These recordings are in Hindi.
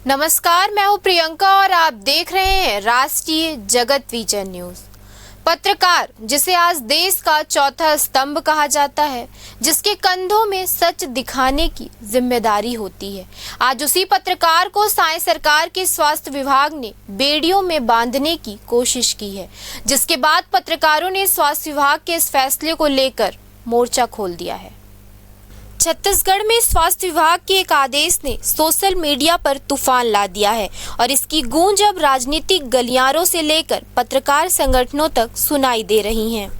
नमस्कार, मैं हूं प्रियंका और आप देख रहे हैं राष्ट्रीय जगत विजन न्यूज। पत्रकार, जिसे आज देश का चौथा स्तंभ कहा जाता है, जिसके कंधों में सच दिखाने की जिम्मेदारी होती है, आज उसी पत्रकार को सांय सरकार के स्वास्थ्य विभाग ने बेड़ियों में बांधने की कोशिश की है, जिसके बाद पत्रकारों ने स्वास्थ्य विभाग के इस फैसले को लेकर मोर्चा खोल दिया है। छत्तीसगढ़ में स्वास्थ्य विभाग के एक आदेश ने सोशल मीडिया पर तूफान ला दिया है और इसकी गूंज अब राजनीतिक गलियारों से लेकर पत्रकार संगठनों तक सुनाई दे रही है।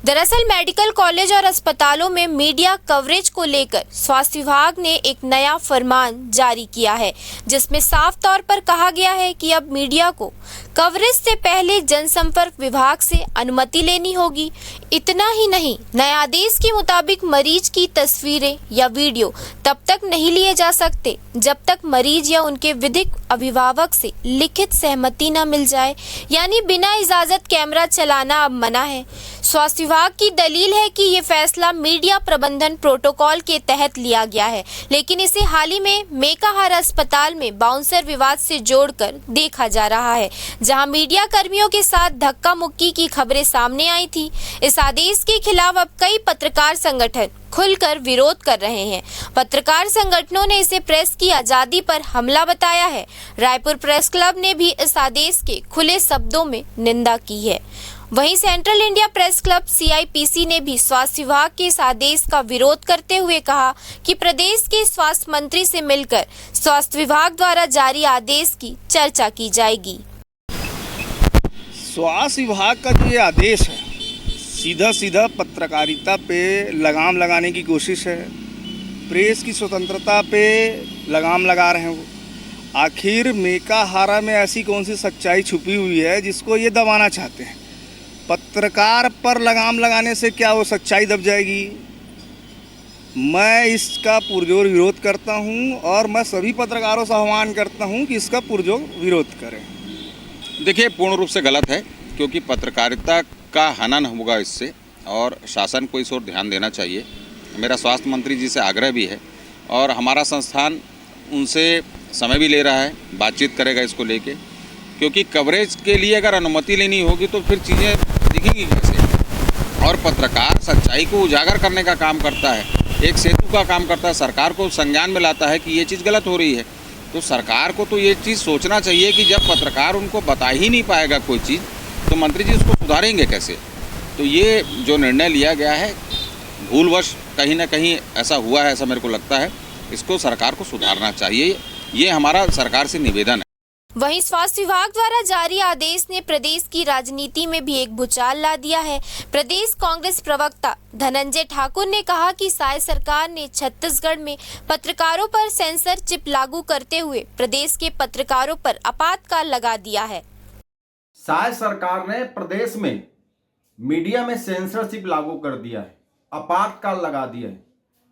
दरअसल मेडिकल कॉलेज और अस्पतालों में मीडिया कवरेज को लेकर स्वास्थ्य विभाग ने एक नया फरमान जारी किया है, जिसमें साफ तौर पर कहा गया है कि अब मीडिया को कवरेज से पहले जनसंपर्क विभाग से अनुमति लेनी होगी। इतना ही नहीं, नए आदेश के मुताबिक मरीज की तस्वीरें या वीडियो तब तक नहीं लिए जा सकते जब तक मरीज या उनके विधिक अभिभावक से लिखित सहमति न मिल जाए, यानी बिना इजाजत कैमरा चलाना अब मना है। स्वास्थ्य विभाग की दलील है कि ये फैसला मीडिया प्रबंधन प्रोटोकॉल के तहत लिया गया है, लेकिन इसे हाल ही में मेकाहार अस्पताल में बाउंसर विवाद से जोड़कर देखा जा रहा है, जहां मीडिया कर्मियों के साथ धक्का मुक्की की खबरें सामने आई थी। इस आदेश के खिलाफ अब कई पत्रकार संगठन खुलकर विरोध कर रहे हैं। पत्रकार संगठनों ने इसे प्रेस की आजादी पर हमला बताया है। रायपुर प्रेस क्लब ने भी इस आदेश के खुले शब्दों में निंदा की है। वहीं central India press club CIPC ने भी स्वास्थ्य विभाग के इस आदेश का विरोध करते हुए कहा कि प्रदेश के स्वास्थ्य मंत्री से मिलकर स्वास्थ्य विभाग द्वारा जारी आदेश की चर्चा की जाएगी। स्वास्थ्य विभाग का जो ये आदेश है, सीधा पत्रकारिता पे लगाम लगाने की कोशिश है। प्रेस की स्वतंत्रता पे लगाम लगा रहे हैं वो। आखिर मेकाहारा में ऐसी कौन सी सच्चाई छुपी हुई है जिसको ये दबाना चाहते हैं? पत्रकार पर लगाम लगाने से क्या वो सच्चाई दब जाएगी? मैं इसका पुरजोर विरोध करता हूं और मैं सभी पत्रकारों से आह्वान करता हूं कि इसका पुरजोर विरोध करें। देखिए, पूर्ण रूप से गलत है, क्योंकि पत्रकारिता का हनन होगा इससे और शासन को इस ओर ध्यान देना चाहिए। मेरा स्वास्थ्य मंत्री जी से आग्रह भी है और हमारा संस्थान उनसे समय भी ले रहा है, बातचीत करेगा इसको लेके, क्योंकि कवरेज के लिए अगर अनुमति लेनी होगी तो फिर चीज़ें दिखेंगी कैसे। और पत्रकार सच्चाई को उजागर करने का काम करता है, एक सेतु का काम करता है, सरकार को संज्ञान में लाता है कि ये चीज़ गलत हो रही है। तो सरकार को तो ये चीज़ सोचना चाहिए कि जब पत्रकार उनको बता ही नहीं पाएगा कोई चीज़, तो मंत्री जी उसको सुधारेंगे कैसे। तो ये जो निर्णय लिया गया है, भूलवश कहीं ना कहीं ऐसा हुआ है, ऐसा मेरे को लगता है। इसको सरकार को सुधारना चाहिए, ये हमारा सरकार से निवेदन है। वहीं स्वास्थ्य विभाग द्वारा जारी आदेश ने प्रदेश की राजनीति में भी एक भूचाल ला दिया है। प्रदेश कांग्रेस प्रवक्ता धनंजय ठाकुर ने कहा कि सांय सरकार ने छत्तीसगढ़ में पत्रकारों पर सेंसर चिप लागू करते हुए प्रदेश के पत्रकारों पर आपातकाल लगा दिया है। सांय सरकार ने प्रदेश में मीडिया में सेंसरशिप लागू कर दिया है, आपातकाल लगा दिया है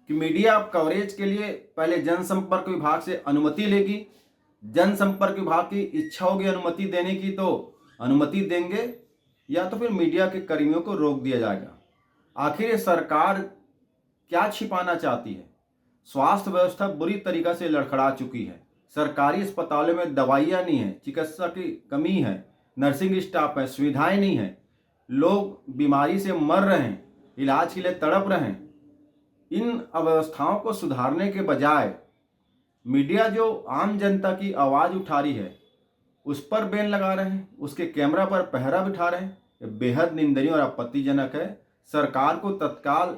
कि मीडिया कवरेज के लिए पहले जनसंपर्क विभाग से अनुमति लेगी। जनसंपर्क विभाग की इच्छा होगी अनुमति देने की तो अनुमति देंगे, या तो फिर मीडिया के कर्मियों को रोक दिया जाएगा। आखिर ये सरकार क्या छिपाना चाहती है? स्वास्थ्य व्यवस्था बुरी तरीक़ा से लड़खड़ा चुकी है। सरकारी अस्पतालों में दवाइयाँ नहीं है, चिकित्सा की कमी है, नर्सिंग स्टाफ है, सुविधाएं नहीं है, लोग बीमारी से मर रहे हैं, इलाज के लिए तड़प रहे हैं। इन अव्यवस्थाओं को सुधारने के बजाय मीडिया जो आम जनता की आवाज़ उठा रही है उस पर बैन लगा रहे हैं, उसके कैमरा पर पहरा बिठा रहे हैं। ये बेहद निंदनीय और आपत्तिजनक है। सरकार को तत्काल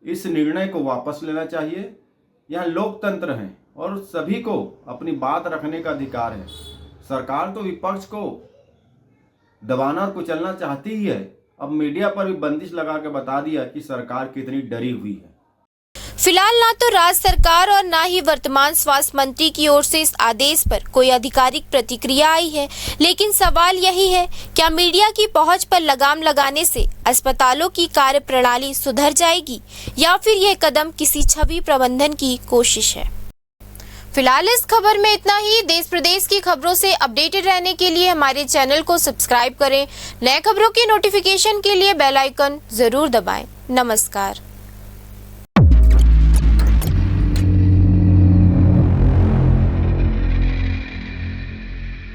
इस निर्णय को वापस लेना चाहिए। यहाँ लोकतंत्र है और सभी को अपनी बात रखने का अधिकार है। सरकार तो विपक्ष को दबाना और कुचलना चाहती ही है। अब मीडिया पर भी बंदिश लगा के बता दिया कि सरकार कितनी डरी हुई है। फिलहाल ना तो राज्य सरकार और ना ही वर्तमान स्वास्थ्य मंत्री की ओर से इस आदेश पर कोई आधिकारिक प्रतिक्रिया आई है, लेकिन सवाल यही है, क्या मीडिया की पहुंच पर लगाम लगाने से अस्पतालों की कार्यप्रणाली सुधर जाएगी या फिर यह कदम किसी छवि प्रबंधन की कोशिश है? फिलहाल इस खबर में इतना ही। देश प्रदेश की खबरों से अपडेटेड रहने के लिए हमारे चैनल को सब्सक्राइब करें। नए खबरों की नोटिफिकेशन के लिए बेल आइकन जरूर दबाएं। नमस्कार।